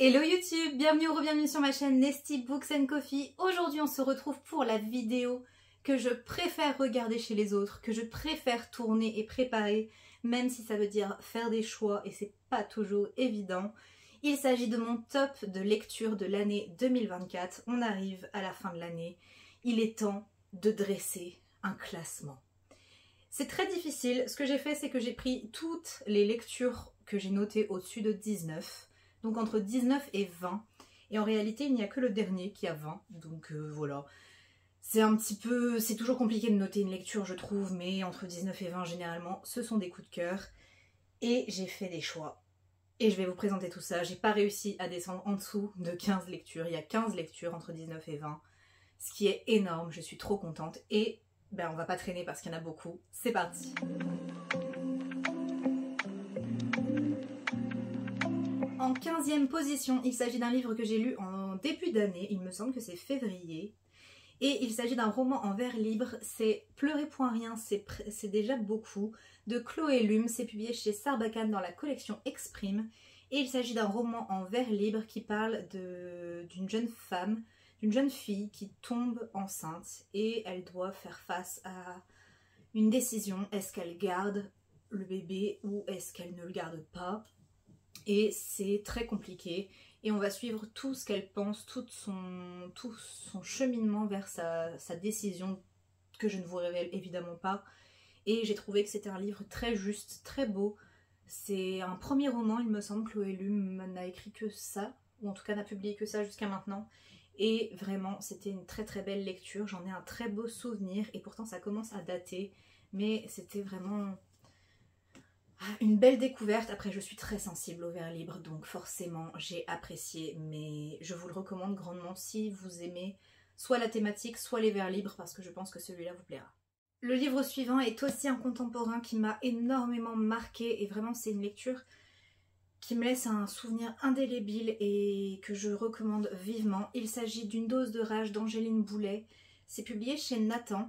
Hello YouTube, bienvenue ou re-bienvenue sur ma chaîne Nesty Books and Coffee. Aujourd'hui on se retrouve pour la vidéo que je préfère regarder chez les autres, que je préfère tourner et préparer, même si ça veut dire faire des choix et c'est pas toujours évident. Il s'agit de mon top de lecture de l'année 2024. On arrive à la fin de l'année. Il est temps de dresser un classement. C'est très difficile. Ce que j'ai fait, c'est que j'ai pris toutes les lectures que j'ai notées au-dessus de 19. Donc entre 19 et 20. Et en réalité, il n'y a que le dernier qui a 20. Donc voilà. C'est un petit peu... C'est toujours compliqué de noter une lecture, je trouve. Mais entre 19 et 20, généralement, ce sont des coups de cœur. Et j'ai fait des choix. Et je vais vous présenter tout ça. J'ai pas réussi à descendre en dessous de 15 lectures. Il y a 15 lectures entre 19 et 20. Ce qui est énorme. Je suis trop contente. Et ben, on va pas traîner parce qu'il y en a beaucoup. C'est parti! En 15e position, il s'agit d'un livre que j'ai lu en début d'année, il me semble que c'est février. Et il s'agit d'un roman en vers libre, c'est Pleurez point rien, c'est déjà beaucoup, de Chloé Lume, c'est publié chez Sarbacane dans la collection Exprime. Et il s'agit d'un roman en vers libre qui parle d'une jeune femme, d'une jeune fille qui tombe enceinte et elle doit faire face à une décision. Est-ce qu'elle garde le bébé ou est-ce qu'elle ne le garde pas? Et c'est très compliqué et on va suivre tout ce qu'elle pense, tout son cheminement vers sa décision que je ne vous révèle évidemment pas. Et j'ai trouvé que c'était un livre très juste, très beau. C'est un premier roman, il me semble. Chloé Lume n'a écrit que ça, ou en tout cas n'a publié que ça jusqu'à maintenant. Et vraiment, c'était une très très belle lecture. J'en ai un très beau souvenir et pourtant ça commence à dater. Mais c'était vraiment... une belle découverte. Après, je suis très sensible au vers libre, donc forcément j'ai apprécié, mais je vous le recommande grandement si vous aimez soit la thématique, soit les vers libres, parce que je pense que celui-là vous plaira. Le livre suivant est aussi un contemporain qui m'a énormément marqué, et vraiment c'est une lecture qui me laisse un souvenir indélébile et que je recommande vivement. Il s'agit d'Une dose de rage d'Angéline Boulet. C'est publié chez Nathan.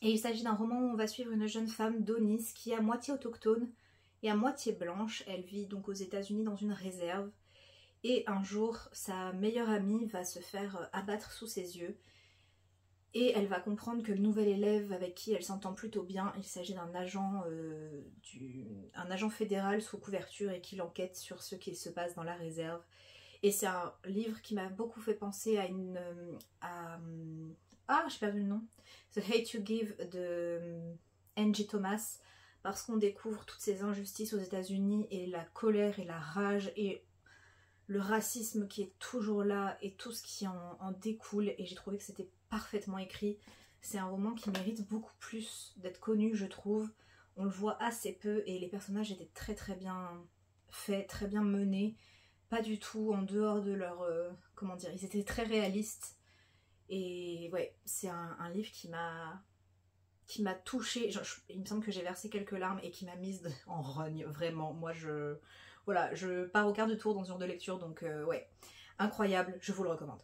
Et il s'agit d'un roman où on va suivre une jeune femme, Donis, qui est à moitié autochtone et à moitié blanche. Elle vit donc aux États-Unis dans une réserve. Et un jour, sa meilleure amie va se faire abattre sous ses yeux. Et elle va comprendre que le nouvel élève avec qui elle s'entend plutôt bien, il s'agit d'un agent, un agent fédéral sous couverture et qui enquête sur ce qui se passe dans la réserve. Et c'est un livre qui m'a beaucoup fait penser à j'ai perdu le nom. The Hate You Give de Angie Thomas, parce qu'on découvre toutes ces injustices aux États-Unis et la colère et la rage et le racisme qui est toujours là et tout ce qui en découle. Et j'ai trouvé que c'était parfaitement écrit. C'est un roman qui mérite beaucoup plus d'être connu, je trouve. On le voit assez peu et les personnages étaient très très bien faits, très bien menés. Pas du tout en dehors de leur... comment dire, ils étaient très réalistes. Et ouais, c'est un livre qui m'a touchée. Il me semble que j'ai versé quelques larmes et qui m'a mise en rogne, vraiment. Moi, voilà, je pars au quart de tour dans ce genre de lecture, donc ouais, incroyable, je vous le recommande.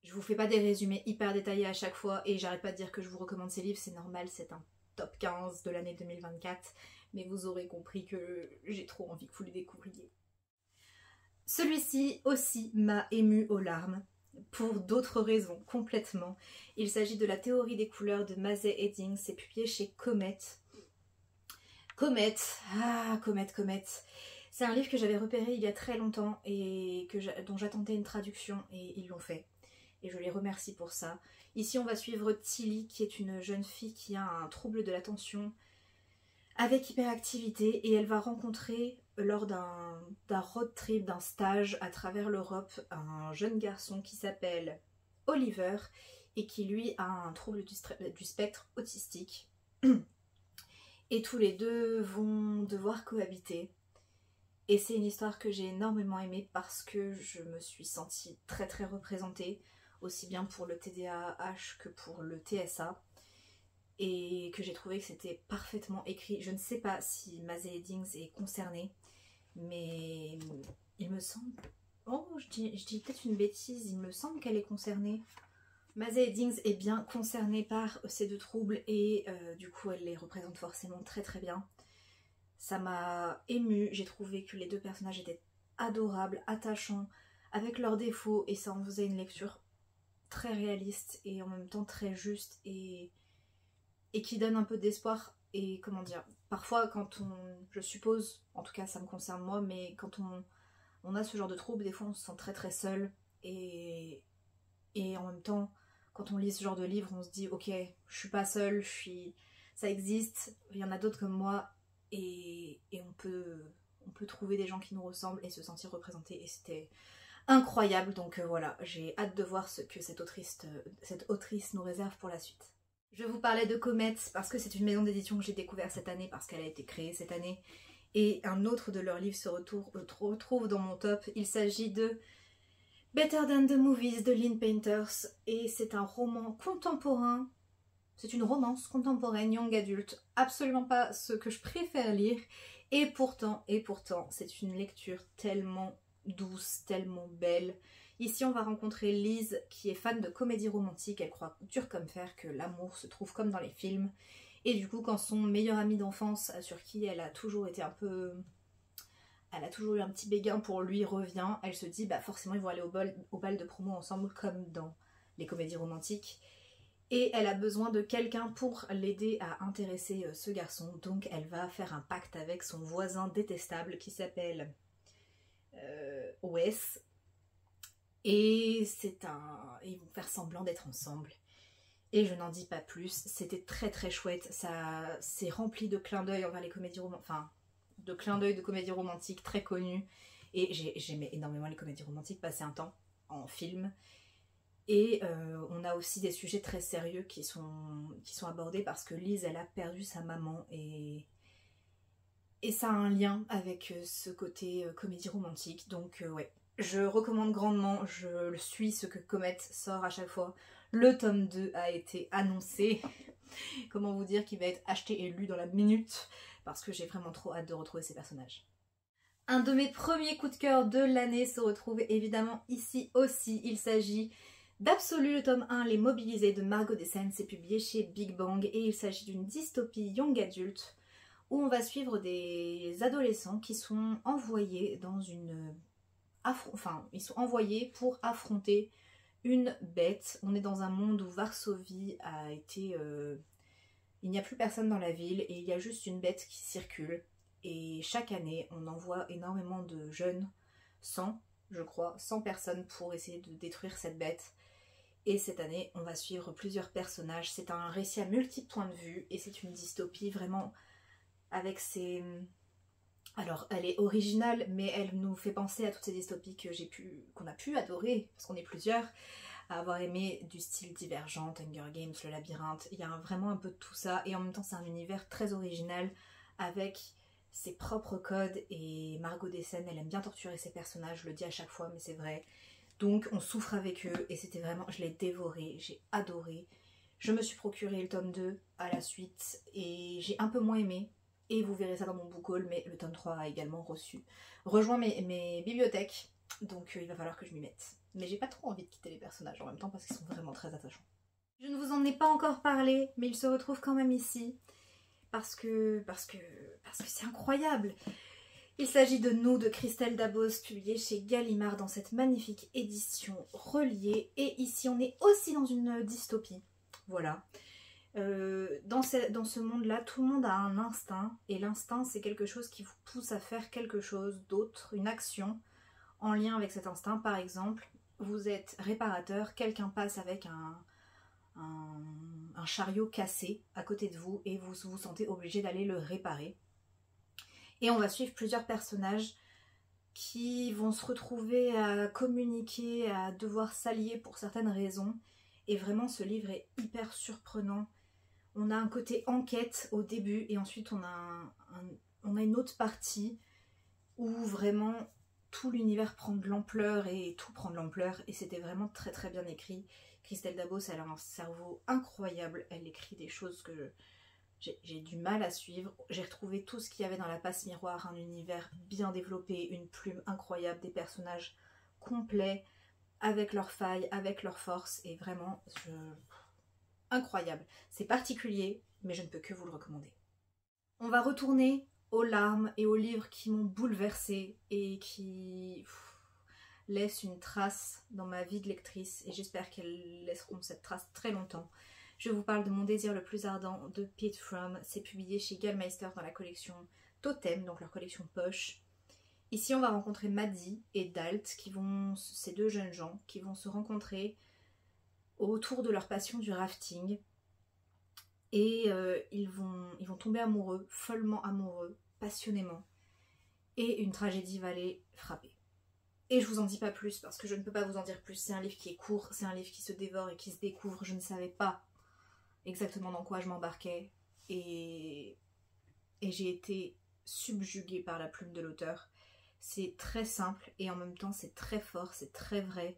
Je vous fais pas des résumés hyper détaillés à chaque fois et j'arrête pas de dire que je vous recommande ces livres, c'est normal, c'est un top 15 de l'année 2024, mais vous aurez compris que j'ai trop envie que vous le découvriez. Celui-ci aussi m'a émue aux larmes, pour d'autres raisons, complètement. Il s'agit de La théorie des couleurs de Mazey Eddings, c'est publié chez Comet. Comet, Comet. C'est un livre que j'avais repéré il y a très longtemps et dont j'attendais une traduction et ils l'ont fait. Et je les remercie pour ça. Ici on va suivre Tilly qui est une jeune fille qui a un trouble de l'attention avec hyperactivité et elle va rencontrer lors d'un road trip, d'un stage à travers l'Europe, un jeune garçon qui s'appelle Oliver et qui lui a un trouble du spectre autistique. Et tous les deux vont devoir cohabiter. Et c'est une histoire que j'ai énormément aimée parce que je me suis sentie très très représentée, aussi bien pour le TDAH que pour le TSA. Et que j'ai trouvé que c'était parfaitement écrit. Je ne sais pas si Mazey Eddings est concernée, mais il me semble... Oh, je dis peut-être une bêtise, il me semble qu'elle est concernée. Mazey Eddings est bien concernée par ces deux troubles et du coup elle les représente forcément très très bien. Ça m'a émue, j'ai trouvé que les deux personnages étaient adorables, attachants, avec leurs défauts, et ça en faisait une lecture très réaliste et en même temps très juste et qui donne un peu d'espoir. Et comment dire, parfois quand je suppose, en tout cas ça me concerne moi, mais quand on a ce genre de trouble, des fois on se sent très très seul et en même temps quand on lit ce genre de livre on se dit ok, je suis pas seule, ça existe, il y en a d'autres comme moi et on peut trouver des gens qui nous ressemblent et se sentir représentés, et c'était incroyable. Donc voilà, j'ai hâte de voir ce que cette autrice nous réserve pour la suite. Je vous parlais de Comet parce que c'est une maison d'édition que j'ai découvert cette année parce qu'elle a été créée cette année, et un autre de leurs livres se retrouve dans mon top. Il s'agit de Better Than the Movies de Lynn Painters, et c'est un roman contemporain, c'est une romance contemporaine young adulte, absolument pas ce que je préfère lire, et pourtant c'est une lecture tellement douce, tellement belle. Ici on va rencontrer Lise qui est fan de comédie romantique, elle croit dur comme fer que l'amour se trouve comme dans les films, et du coup quand son meilleur ami d'enfance sur qui elle a toujours été elle a toujours eu un petit béguin pour lui revient, elle se dit bah forcément ils vont aller au bal de promo ensemble comme dans les comédies romantiques. Et elle a besoin de quelqu'un pour l'aider à intéresser ce garçon. Donc elle va faire un pacte avec son voisin détestable qui s'appelle Wes. Et ils vont faire semblant d'être ensemble. Et je n'en dis pas plus. C'était très très chouette. Ça, c'est rempli de clins d'œil envers les comédies romantiques. Enfin, de clins d'œil de comédies romantiques très connues. Et j'aimais énormément les comédies romantiques, passer un temps en film. Et on a aussi des sujets très sérieux qui sont abordés parce que Lise, elle a perdu sa maman et ça a un lien avec ce côté comédie romantique. Donc ouais, je recommande grandement, je suis ce que Comet sort à chaque fois. Le tome 2 a été annoncé. Comment vous dire qu'il va être acheté et lu dans la minute parce que j'ai vraiment trop hâte de retrouver ces personnages. Un de mes premiers coups de cœur de l'année se retrouve évidemment ici aussi. Il s'agit d'Absolu, le tome 1, Les Mobilisés de Margot Dessen, c'est publié chez Big Bang et il s'agit d'une dystopie young adulte où on va suivre des adolescents qui sont envoyés dans ils sont envoyés pour affronter une bête. On est dans un monde où Varsovie a été... il n'y a plus personne dans la ville et il y a juste une bête qui circule. Et chaque année, on envoie énormément de jeunes, 100 personnes pour essayer de détruire cette bête. Et cette année, on va suivre plusieurs personnages. C'est un récit à multiples points de vue et c'est une dystopie vraiment avec ses... Alors, elle est originale, mais elle nous fait penser à toutes ces dystopies qu'on a pu adorer, parce qu'on est plusieurs à avoir aimé, du style Divergent, Hunger Games, Le Labyrinthe. Il y a vraiment un peu de tout ça et en même temps, c'est un univers très original avec ses propres codes. Et Margot Dessen, elle aime bien torturer ses personnages, je le dis à chaque fois, mais c'est vrai. Donc on souffre avec eux et c'était vraiment, je l'ai dévoré, j'ai adoré. Je me suis procuré le tome 2 à la suite et j'ai un peu moins aimé. Et vous verrez ça dans mon book haul, mais le tome 3 a également rejoint mes bibliothèques. Donc il va falloir que je m'y mette. Mais j'ai pas trop envie de quitter les personnages en même temps parce qu'ils sont vraiment très attachants. Je ne vous en ai pas encore parlé, mais ils se retrouvent quand même ici. Parce que c'est incroyable. Il s'agit de Nous de Christelle Dabos, publié chez Gallimard dans cette magnifique édition reliée. Et ici, on est aussi dans une dystopie. Voilà. Dans ce monde-là, tout le monde a un instinct. Et l'instinct, c'est quelque chose qui vous pousse à faire quelque chose d'autre, une action en lien avec cet instinct. Par exemple, vous êtes réparateur, quelqu'un passe avec un chariot cassé à côté de vous et vous vous sentez obligé d'aller le réparer. Et on va suivre plusieurs personnages qui vont se retrouver à communiquer, à devoir s'allier pour certaines raisons. Et vraiment, ce livre est hyper surprenant. On a un côté enquête au début et ensuite on a une autre partie où vraiment tout l'univers prend de l'ampleur et tout prend de l'ampleur. Et c'était vraiment très très bien écrit. Christelle Dabos, elle a un cerveau incroyable. Elle écrit des choses que j'ai du mal à suivre. J'ai retrouvé tout ce qu'il y avait dans La Passe Miroir, un univers bien développé, une plume incroyable, des personnages complets, avec leurs failles, avec leurs forces, et vraiment, incroyable. C'est particulier, mais je ne peux que vous le recommander. On va retourner aux larmes et aux livres qui m'ont bouleversée et qui... laissent une trace dans ma vie de lectrice et j'espère qu'elles laisseront cette trace très longtemps. Je vous parle de Mon désir le plus ardent de Pete Fromm. C'est publié chez Gallmeister dans la collection Totem, donc leur collection poche. Ici, on va rencontrer Maddie et Dalt, ces deux jeunes gens, qui vont se rencontrer autour de leur passion du rafting. Et ils vont tomber amoureux, follement amoureux, passionnément. Et une tragédie va les frapper. Et je vous en dis pas plus, parce que je ne peux pas vous en dire plus. C'est un livre qui est court, c'est un livre qui se dévore et qui se découvre. Je ne savais pas exactement dans quoi je m'embarquais. Et j'ai été subjuguée par la plume de l'auteur. C'est très simple et en même temps c'est très fort, c'est très vrai.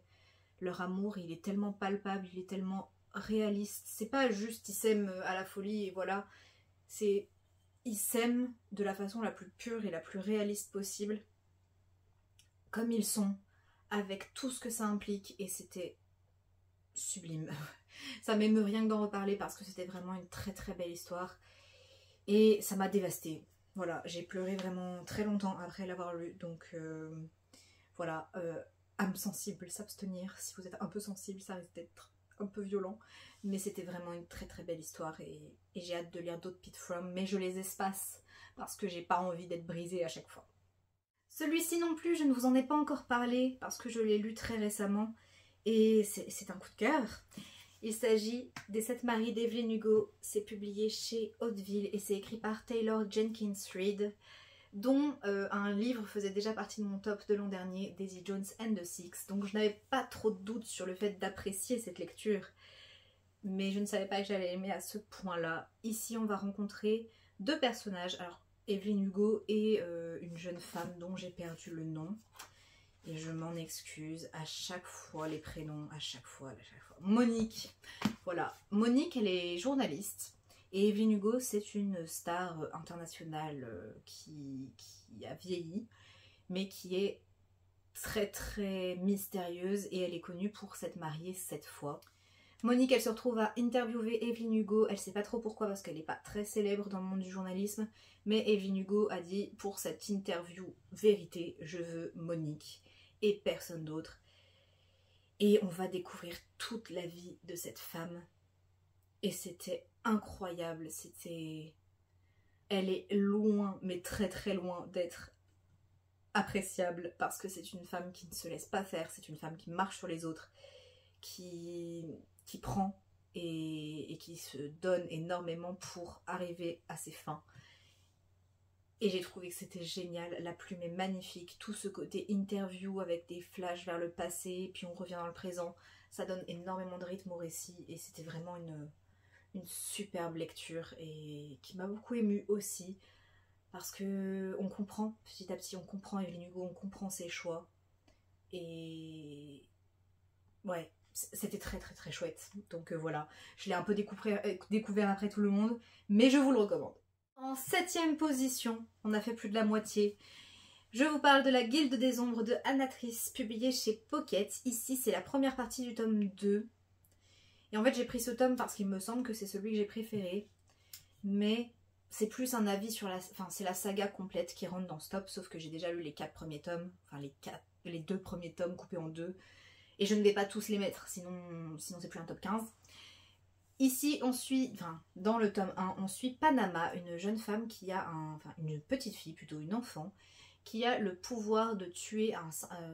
Leur amour, il est tellement palpable, il est tellement réaliste. C'est pas juste ils s'aiment à la folie et voilà. C'est ils s'aiment de la façon la plus pure et la plus réaliste possible. Comme ils sont, avec tout ce que ça implique. Et c'était sublime. Ça m'émeut rien que d'en reparler parce que c'était vraiment une très très belle histoire. Et ça m'a dévastée. Voilà, j'ai pleuré vraiment très longtemps après l'avoir lu. Donc voilà, âme sensible, s'abstenir. Si vous êtes un peu sensible, ça risque d'être un peu violent. Mais c'était vraiment une très très belle histoire. Et j'ai hâte de lire d'autres Pete Fromm. Mais je les espace parce que j'ai pas envie d'être brisée à chaque fois. Celui-ci non plus, je ne vous en ai pas encore parlé parce que je l'ai lu très récemment. Et c'est un coup de cœur. Il s'agit des 7 maris d'Evelyn Hugo. C'est publié chez Hauteville et c'est écrit par Taylor Jenkins Reid, dont un livre faisait déjà partie de mon top de l'an dernier, Daisy Jones and the Six. Donc je n'avais pas trop de doutes sur le fait d'apprécier cette lecture, mais je ne savais pas que j'allais aimer à ce point-là. Ici, on va rencontrer deux personnages, alors Evelyn Hugo et une jeune femme dont j'ai perdu le nom. Et je m'en excuse à chaque fois, les prénoms, à chaque fois. Monique. Voilà. Monique, elle est journaliste. Et Evelyn Hugo, c'est une star internationale qui a vieilli, mais qui est très très mystérieuse. Et elle est connue pour s'être mariée 7 fois. Monique, elle se retrouve à interviewer Evelyn Hugo. Elle sait pas trop pourquoi parce qu'elle n'est pas très célèbre dans le monde du journalisme. Mais Evelyn Hugo a dit, pour cette interview vérité, je veux Monique et personne d'autre. Et on va découvrir toute la vie de cette femme. Et c'était incroyable. Elle est loin, mais très très loin d'être appréciable parce que c'est une femme qui ne se laisse pas faire. C'est une femme qui marche sur les autres, qui prend et qui se donne énormément pour arriver à ses fins. Et j'ai trouvé que c'était génial, la plume est magnifique, tout ce côté interview avec des flashs vers le passé, puis on revient dans le présent, ça donne énormément de rythme au récit et c'était vraiment une superbe lecture et qui m'a beaucoup émue aussi parce que on comprend petit à petit, on comprend Evelyn Hugo, on comprend ses choix et ouais, c'était très très très chouette. Donc voilà, je l'ai un peu découvert après tout le monde, mais je vous le recommande. En 7e position, on a fait plus de la moitié. Je vous parle de la Guilde des Ombres de Anatrice, publiée chez Pocket. Ici, c'est la première partie du tome 2. Et en fait, j'ai pris ce tome parce qu'il me semble que c'est celui que j'ai préféré. Mais c'est plus un avis sur la... Enfin, c'est la saga complète qui rentre dans ce top, sauf que j'ai déjà lu les 4 premiers tomes. Enfin, les 2 premiers tomes coupés en 2. Et je ne vais pas tous les mettre, sinon c'est plus un top 15. Ici, on suit, dans le tome 1, on suit Panama, une jeune femme qui a une petite fille, plutôt une enfant, qui a le pouvoir de tuer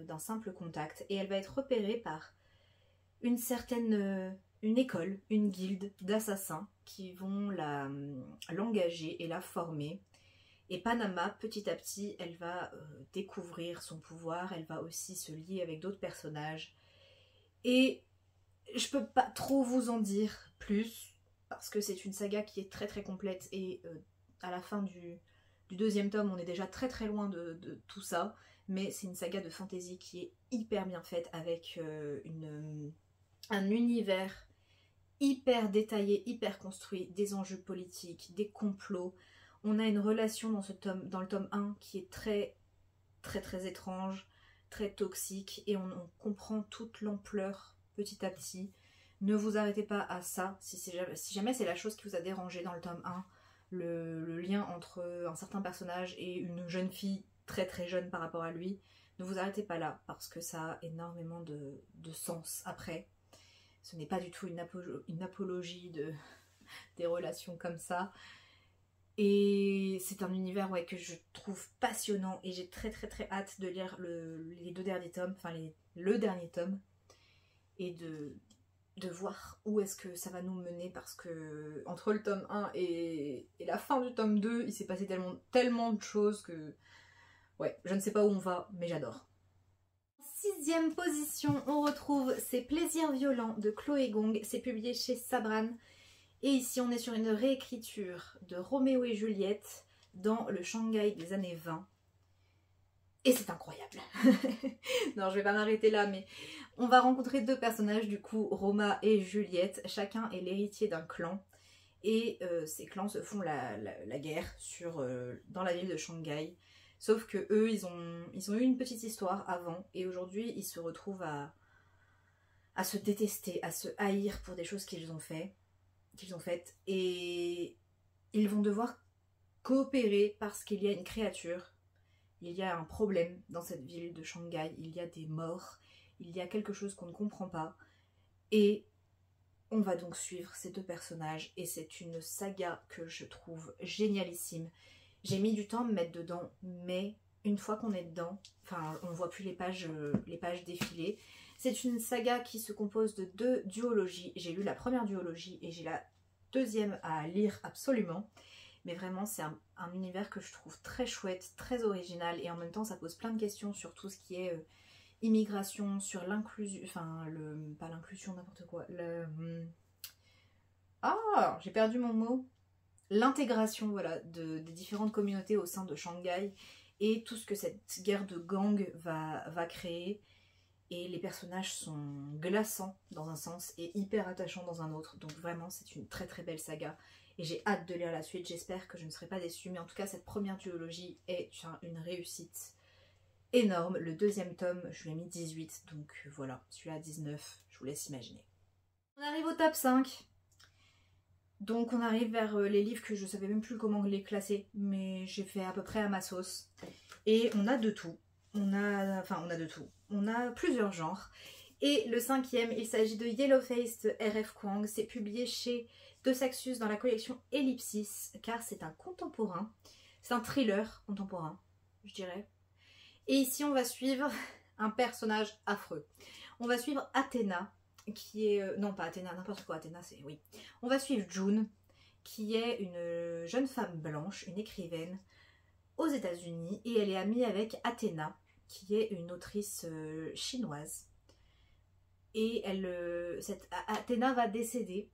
d'un simple contact. Et elle va être repérée par une école, une guilde d'assassins qui vont l'engager et la former. Et Panama, petit à petit, elle va découvrir son pouvoir, elle va aussi se lier avec d'autres personnages. Et je peux pas trop vous en dire plus parce que c'est une saga qui est très très complète et à la fin du 2e tome on est déjà très très loin de tout ça, mais c'est une saga de fantasy qui est hyper bien faite avec un univers hyper détaillé, hyper construit, des enjeux politiques, des complots. On a une relation dans le tome 1 qui est très très très étrange, très toxique et on comprend toute l'ampleur petit à petit. Ne vous arrêtez pas à ça, si jamais c'est la chose qui vous a dérangé dans le tome 1, le lien entre un certain personnage et une jeune fille très très jeune par rapport à lui, Ne vous arrêtez pas là parce que ça a énormément de sens après. Ce n'est pas du tout une apologie des relations comme ça. Et c'est un univers que je trouve passionnant et j'ai très hâte de lire les 2 derniers tomes, enfin le dernier tome, et de voir où est-ce que ça va nous mener, parce que entre le tome 1 et la fin du tome 2, il s'est passé tellement de choses que ouais, je ne sais pas où on va, mais j'adore. En 6e position, on retrouve Ces plaisirs violents de Chloé Gong, c'est publié chez Sabran. Et ici, on est sur une réécriture de Roméo et Juliette dans le Shanghai des années 20. Et c'est incroyable. Non, je vais pas m'arrêter là, mais on va rencontrer 2 personnages, du coup, Roma et Juliette. Chacun est l'héritier d'un clan. Et ces clans se font la guerre dans la ville de Shanghai. Sauf que eux, ils ont eu une petite histoire avant. Et aujourd'hui, ils se retrouvent à se détester, à se haïr pour des choses qu'ils ont faites, et ils vont devoir coopérer parce qu'il y a une créature, il y a un problème dans cette ville de Shanghai, il y a des morts, il y a quelque chose qu'on ne comprend pas, et on va donc suivre ces 2 personnages, et c'est une saga que je trouve génialissime. J'ai mis du temps à me mettre dedans, mais une fois qu'on est dedans, enfin on voit plus les pages défiler. C'est une saga qui se compose de 2 duologies. J'ai lu la première duologie et j'ai la 2e à lire absolument. Mais vraiment, c'est un univers que je trouve très chouette, très original. Et en même temps, ça pose plein de questions sur tout ce qui est immigration, sur l'inclusion... Enfin, pas l'inclusion, n'importe quoi. Ah, j'ai perdu mon mot. L'intégration, voilà, des différentes communautés au sein de Shanghai. Et tout ce que cette guerre de gang va créer. Et les personnages sont glaçants dans un sens et hyper attachants dans un autre. Donc vraiment, c'est une très belle saga. Et j'ai hâte de lire la suite. J'espère que je ne serai pas déçue. Mais en tout cas, cette première duologie est une réussite énorme. Le 2e tome, je lui ai mis 18. Donc voilà, celui-là 19. Je vous laisse imaginer. On arrive au top 5. Donc on arrive vers les livres que je savais même plus comment les classer. Mais j'ai fait à peu près à ma sauce. Et on a de tout. On a de tout. On a plusieurs genres. Et le 5e, il s'agit de Yellowface de R.F. Kuang. C'est publié chez De Saxus dans la collection Ellipsis, car c'est un contemporain. C'est un thriller contemporain, je dirais. Et ici, on va suivre un personnage affreux. On va suivre Athéna, qui est... non, pas Athéna, n'importe quoi. Athéna, c'est... Oui. On va suivre June, qui est une jeune femme blanche, une écrivaine, aux États-Unis, et elle est amie avec Athéna, qui est une autrice chinoise. Et cette Athéna va décéder,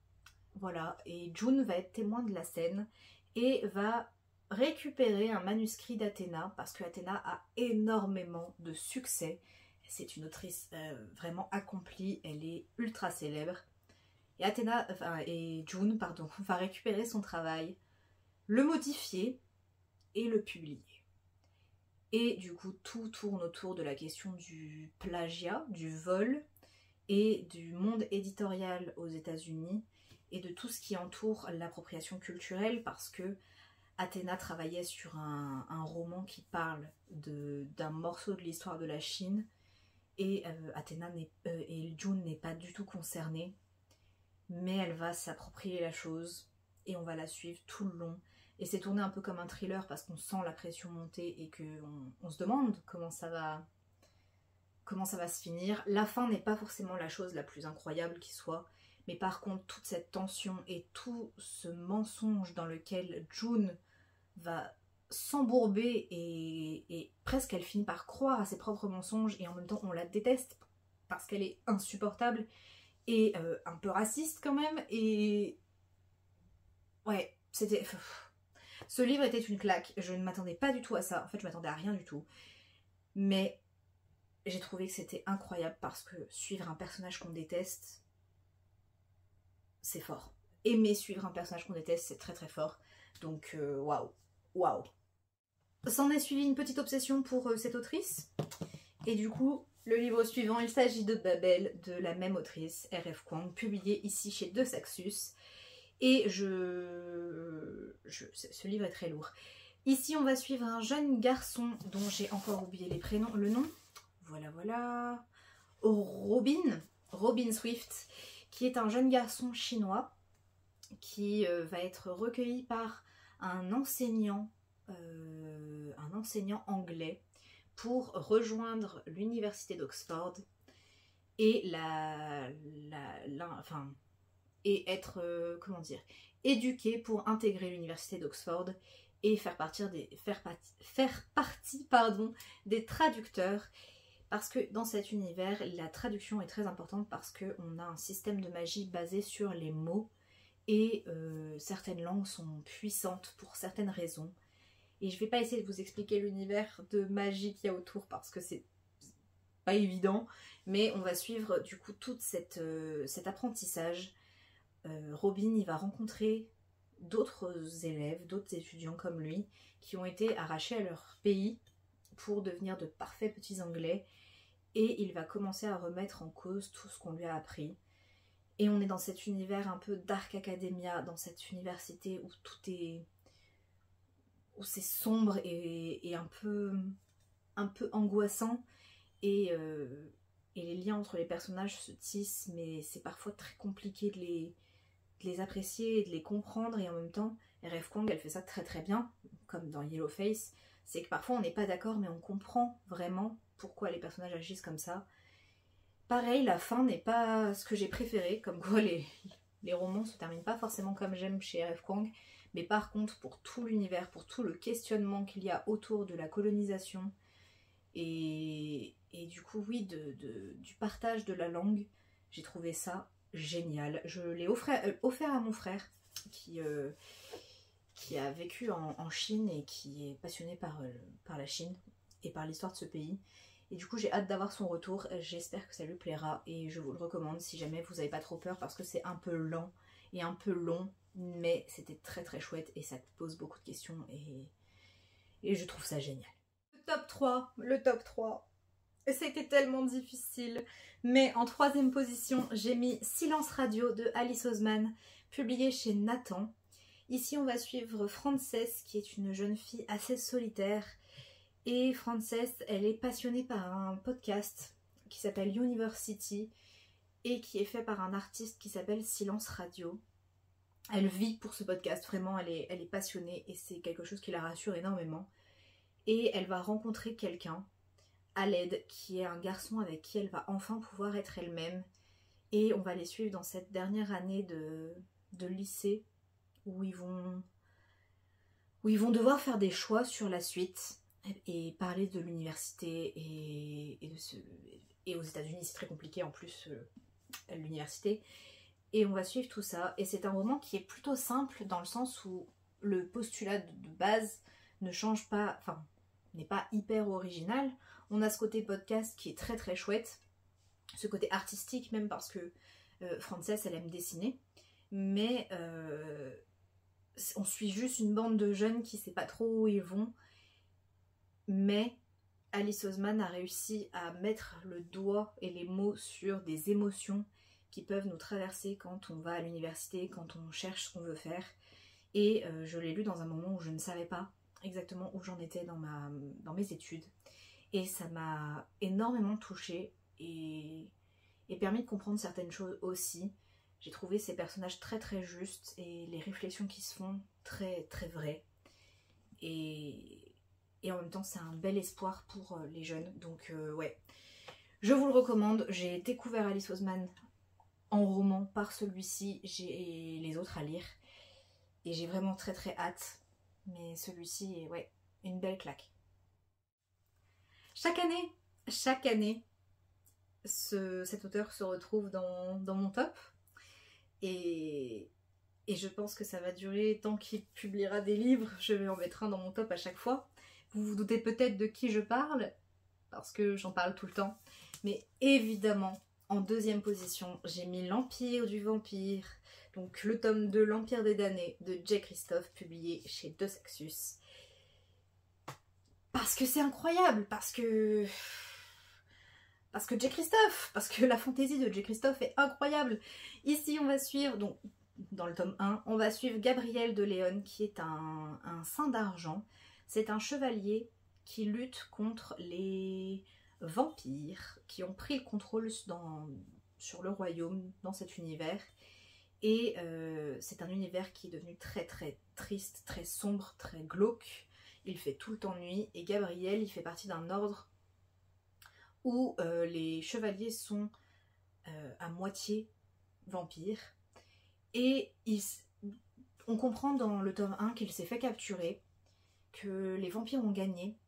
voilà, et June va être témoin de la scène et va récupérer un manuscrit d'Athéna parce que Athéna a énormément de succès. C'est une autrice vraiment accomplie, elle est ultra célèbre. Et June, pardon, va récupérer son travail, le modifier et le publier. Et du coup, tout tourne autour de la question du plagiat, du vol et du monde éditorial aux États-Unis et de tout ce qui entoure l'appropriation culturelle, parce que Athéna travaillait sur un roman qui parle d'un morceau de l'histoire de la Chine, et et June n'est pas du tout concernée, mais elle va s'approprier la chose et on va la suivre tout le long. Et c'est tourné un peu comme un thriller parce qu'on sent la pression monter et qu'on se demande comment ça va se finir. La fin n'est pas forcément la chose la plus incroyable qui soit, mais par contre toute cette tension et tout ce mensonge dans lequel June va s'embourber et presque elle finit par croire à ses propres mensonges, et en même temps on la déteste parce qu'elle est insupportable et un peu raciste quand même. Et ouais, c'était... Ce livre était une claque, je ne m'attendais pas du tout à ça, en fait je m'attendais à rien du tout, mais j'ai trouvé que c'était incroyable parce que suivre un personnage qu'on déteste, c'est fort. Aimer suivre un personnage qu'on déteste, c'est très fort, donc waouh, waouh. S'en est suivi une petite obsession pour cette autrice, et du coup le livre suivant, il s'agit de Babel de la même autrice, R.F. Kuang, publié ici chez De Saxus. Et ce livre est très lourd. Ici, on va suivre un jeune garçon dont j'ai encore oublié le nom. Voilà, voilà. Robin Swift, qui est un jeune garçon chinois qui va être recueilli par un enseignant anglais pour rejoindre l'université d'Oxford et et être éduqué pour intégrer l'université d'Oxford et faire partie des traducteurs, parce que dans cet univers la traduction est très importante parce qu'on a un système de magie basé sur les mots et certaines langues sont puissantes pour certaines raisons. Et je vais pas essayer de vous expliquer l'univers de magie qu'il y a autour parce que c'est pas évident, mais on va suivre du coup tout cet apprentissage. Robin, il va rencontrer d'autres élèves, d'autres étudiants comme lui, qui ont été arrachés à leur pays pour devenir de parfaits petits Anglais, et il va commencer à remettre en cause tout ce qu'on lui a appris. Et on est dans cet univers un peu Dark Academia, dans cette université où tout est... où c'est sombre et un peu angoissant, et les liens entre les personnages se tissent, mais c'est parfois très compliqué de les apprécier et de les comprendre, et en même temps, R.F. Kuang, elle fait ça très très bien, comme dans Yellowface, c'est que parfois on n'est pas d'accord, mais on comprend vraiment pourquoi les personnages agissent comme ça. Pareil, la fin n'est pas ce que j'ai préféré, comme quoi les romans se terminent pas forcément comme j'aime chez R.F. Kuang, mais par contre pour tout l'univers, pour tout le questionnement qu'il y a autour de la colonisation, et du coup oui, du partage de la langue, j'ai trouvé ça génial. Je l'ai offert à mon frère qui a vécu en Chine et qui est passionné par la Chine et par l'histoire de ce pays. Et du coup j'ai hâte d'avoir son retour, j'espère que ça lui plaira et je vous le recommande si jamais vous n'avez pas trop peur, parce que c'est un peu lent et un peu long, mais c'était très très chouette et ça te pose beaucoup de questions et je trouve ça génial. Le top 3. C'était tellement difficile, mais en 3e position j'ai mis Silence Radio de Alice Oseman, publié chez Nathan. Ici on va suivre Frances, qui est une jeune fille assez solitaire. Et Frances, elle est passionnée par un podcast qui s'appelle University et qui est fait par un artiste qui s'appelle Silence Radio. Elle vit pour ce podcast, vraiment, elle est passionnée et c'est quelque chose qui la rassure énormément. Et elle va rencontrer quelqu'un, Aled, qui est un garçon avec qui elle va enfin pouvoir être elle-même. Et on va les suivre dans cette dernière année de lycée où ils vont devoir faire des choix sur la suite. Et parler de l'université et aux États-Unis c'est très compliqué en plus l'université, et on va suivre tout ça. Et c'est un roman qui est plutôt simple dans le sens où le postulat de base ne change pas, enfin n'est pas hyper original. On a ce côté podcast qui est très très chouette, ce côté artistique même, parce que Frances elle aime dessiner, mais on suit juste une bande de jeunes qui sait pas trop où ils vont. Mais Alice Oseman a réussi à mettre le doigt et les mots sur des émotions qui peuvent nous traverser quand on va à l'université, quand on cherche ce qu'on veut faire. Et je l'ai lu dans un moment où je ne savais pas exactement où j'en étais dans mes études. Et ça m'a énormément touchée et permis de comprendre certaines choses aussi. J'ai trouvé ces personnages très très justes et les réflexions qui se font très très vraies. Et en même temps c'est un bel espoir pour les jeunes, donc ouais, je vous le recommande. J'ai découvert Alice Oseman en roman par celui-ci, j'ai les autres à lire et j'ai vraiment très très hâte, mais celui-ci est ouais, une belle claque. Chaque année cet auteur se retrouve dans mon top, et je pense que ça va durer tant qu'il publiera des livres. Je vais en mettre un dans mon top à chaque fois. Vous vous doutez peut-être de qui je parle, parce que j'en parle tout le temps. Mais évidemment, en 2e position, j'ai mis L'Empire du Vampire, donc le tome 2, L'Empire des damnés, de Jay Kristoff, publié chez De Saxus. Parce que c'est incroyable, parce que Jay Kristoff, parce que la fantaisie de Jay Kristoff est incroyable. Ici, on va suivre, donc dans le tome 1, on va suivre Gabriel de Léon, qui est un saint d'argent. C'est un chevalier qui lutte contre les vampires qui ont pris le contrôle sur le royaume, dans cet univers. Et c'est un univers qui est devenu très très triste, très sombre, très glauque. Il fait tout le temps nuit et Gabriel, il fait partie d'un ordre où les chevaliers sont à moitié vampires. Et on comprend dans le tome 1 qu'il s'est fait capturer, que les vampires ont gagné,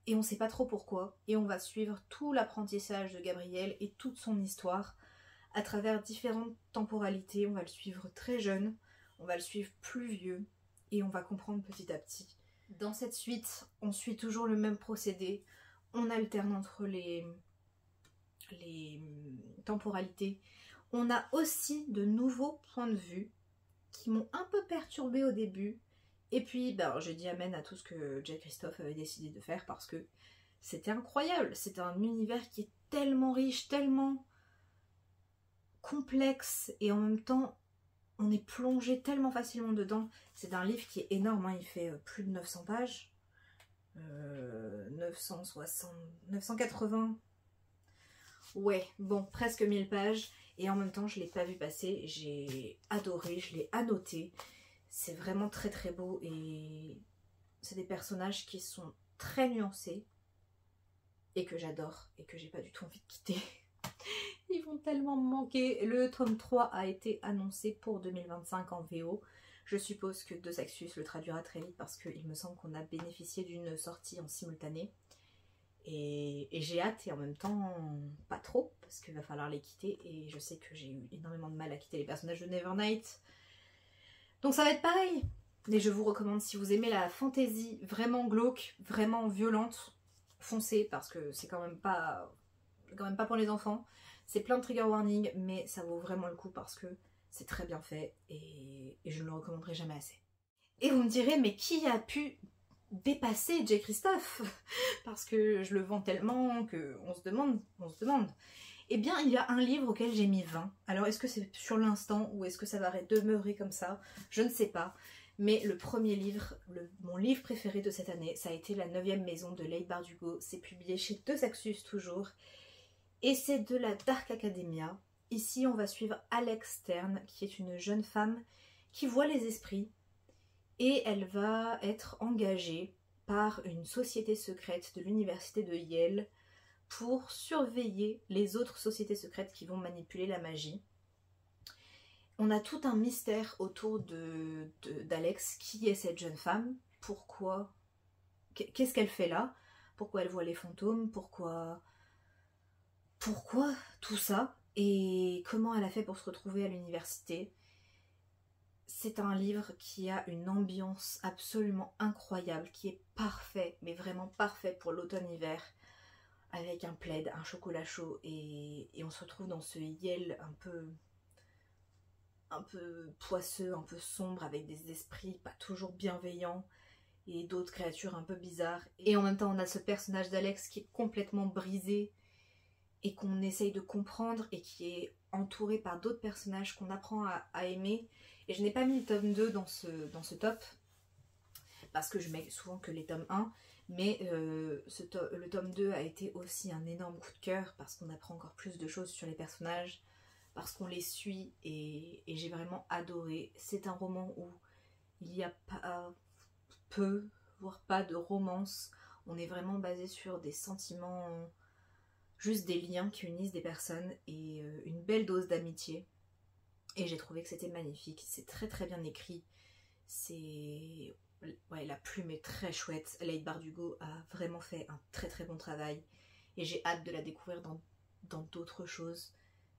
et on ne sait pas trop pourquoi. Et on va suivre tout l'apprentissage de Gabriel et toute son histoire à travers différentes temporalités. On va le suivre très jeune, on va le suivre plus vieux, et on va comprendre petit à petit. Dans cette suite, on suit toujours le même procédé. On alterne entre les temporalités. On a aussi de nouveaux points de vue qui m'ont un peu perturbée au début. Et puis, ben, j'ai dit amen à tout ce que J. Christophe avait décidé de faire parce que c'était incroyable. C'est un univers qui est tellement riche, tellement complexe, et en même temps, on est plongé tellement facilement dedans. C'est un livre qui est énorme, hein. Il fait plus de 900 pages. 980. Ouais, bon, presque 1000 pages. Et en même temps, je ne l'ai pas vu passer. J'ai adoré, je l'ai annoté. C'est vraiment très très beau. Et c'est des personnages qui sont très nuancés. Et que j'adore. Et que j'ai pas du tout envie de quitter. Ils vont tellement me manquer. Le tome 3 a été annoncé pour 2025 en VO. Je suppose que De Saxus le traduira très vite parce qu'il me semble qu'on a bénéficié d'une sortie en simultané. Et j'ai hâte, et en même temps pas trop parce qu'il va falloir les quitter, et je sais que j'ai eu énormément de mal à quitter les personnages de Nevernight. Donc ça va être pareil. Mais je vous recommande, si vous aimez la fantasy vraiment glauque, vraiment violente, foncez parce que c'est quand même pas pour les enfants. C'est plein de trigger warning, mais ça vaut vraiment le coup parce que c'est très bien fait, et je ne le recommanderai jamais assez. Et vous me direz, mais qui a pu dépasser J. Christophe? Parce que je le vends tellement qu'on se demande. Eh bien, il y a un livre auquel j'ai mis 20. Alors, est-ce que c'est sur l'instant ou est-ce que ça va demeurer comme ça? Je ne sais pas. Mais le premier livre, mon livre préféré de cette année, ça a été La 9e maison de Leigh Bardugo. C'est publié chez De Saxus toujours. Et c'est de la Dark Academia. Ici, on va suivre Alex Stern, qui est une jeune femme qui voit les esprits. Et elle va être engagée par une société secrète de l'université de Yale pour surveiller les autres sociétés secrètes qui vont manipuler la magie. On a tout un mystère autour d'Alex. Qui est cette jeune femme? Pourquoi? Qu'est-ce qu'elle fait là? Pourquoi elle voit les fantômes? Pourquoi tout ça? Et comment elle a fait pour se retrouver à l'université? C'est un livre qui a une ambiance absolument incroyable, qui est parfait, mais vraiment parfait pour l'automne-hiver, avec un plaid, un chocolat chaud, et on se retrouve dans ce Yale un peu poisseux, un peu sombre, avec des esprits pas toujours bienveillants, et d'autres créatures un peu bizarres. Et en même temps, on a ce personnage d'Alex qui est complètement brisé, et qu'on essaye de comprendre, et qui est entouré par d'autres personnages qu'on apprend à aimer. Et je n'ai pas mis le tome 2 dans ce top, parce que je mets souvent que les tomes 1, mais le tome 2 a été aussi un énorme coup de cœur, parce qu'on apprend encore plus de choses sur les personnages, parce qu'on les suit, et j'ai vraiment adoré. C'est un roman où il y a peu, voire pas de romance. On est vraiment basé sur des sentiments, juste des liens qui unissent des personnes, et une belle dose d'amitié. Et j'ai trouvé que c'était magnifique, c'est très très bien écrit, ouais, la plume est très chouette. Leigh Bardugo a vraiment fait un très très bon travail, et j'ai hâte de la découvrir dans d'autres choses.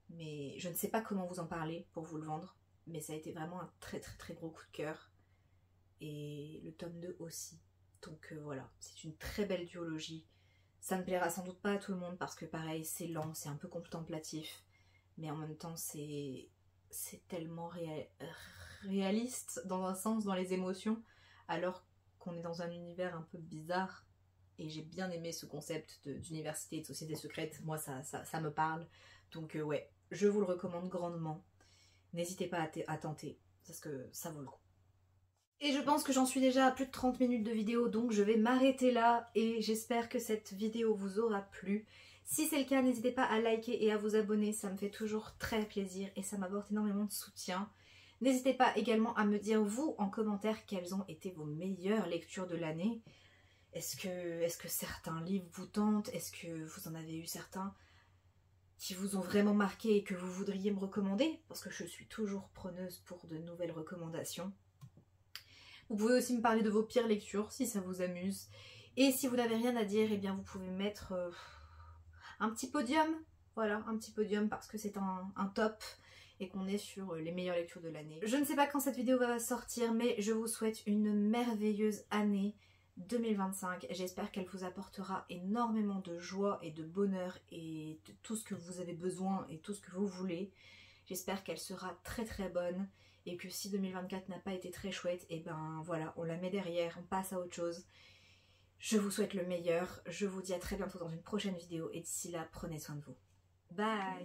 Mais je ne sais pas comment vous en parler pour vous le vendre, mais ça a été vraiment un très très très gros coup de cœur. Et le tome 2 aussi. Donc voilà, c'est une très belle duologie. Ça ne plaira sans doute pas à tout le monde parce que pareil, c'est lent, c'est un peu contemplatif, mais en même temps c'est tellement réaliste dans un sens, dans les émotions, alors qu'on est dans un univers un peu bizarre. Et j'ai bien aimé ce concept d'université et de société secrète. Moi ça me parle. Donc ouais, je vous le recommande grandement. N'hésitez pas à tenter, parce que ça vaut le coup. Et je pense que j'en suis déjà à plus de 30 minutes de vidéo, donc je vais m'arrêter là, et j'espère que cette vidéo vous aura plu. Si c'est le cas, n'hésitez pas à liker et à vous abonner, ça me fait toujours très plaisir et ça m'apporte énormément de soutien. N'hésitez pas également à me dire, vous, en commentaire, quelles ont été vos meilleures lectures de l'année. Est-ce que certains livres vous tentent? Est-ce que vous en avez eu certains qui vous ont vraiment marqué et que vous voudriez me recommander? Parce que je suis toujours preneuse pour de nouvelles recommandations. Vous pouvez aussi me parler de vos pires lectures, si ça vous amuse. Et si vous n'avez rien à dire, eh bien vous pouvez mettre un petit podium. Voilà, un petit podium parce que c'est un top et qu'on est sur les meilleures lectures de l'année. Je ne sais pas quand cette vidéo va sortir, mais je vous souhaite une merveilleuse année 2025. J'espère qu'elle vous apportera énormément de joie et de bonheur et de tout ce que vous avez besoin et tout ce que vous voulez. J'espère qu'elle sera très très bonne et que si 2024 n'a pas été très chouette, et ben voilà, on la met derrière, on passe à autre chose. Je vous souhaite le meilleur, je vous dis à très bientôt dans une prochaine vidéo et d'ici là, prenez soin de vous. Bye!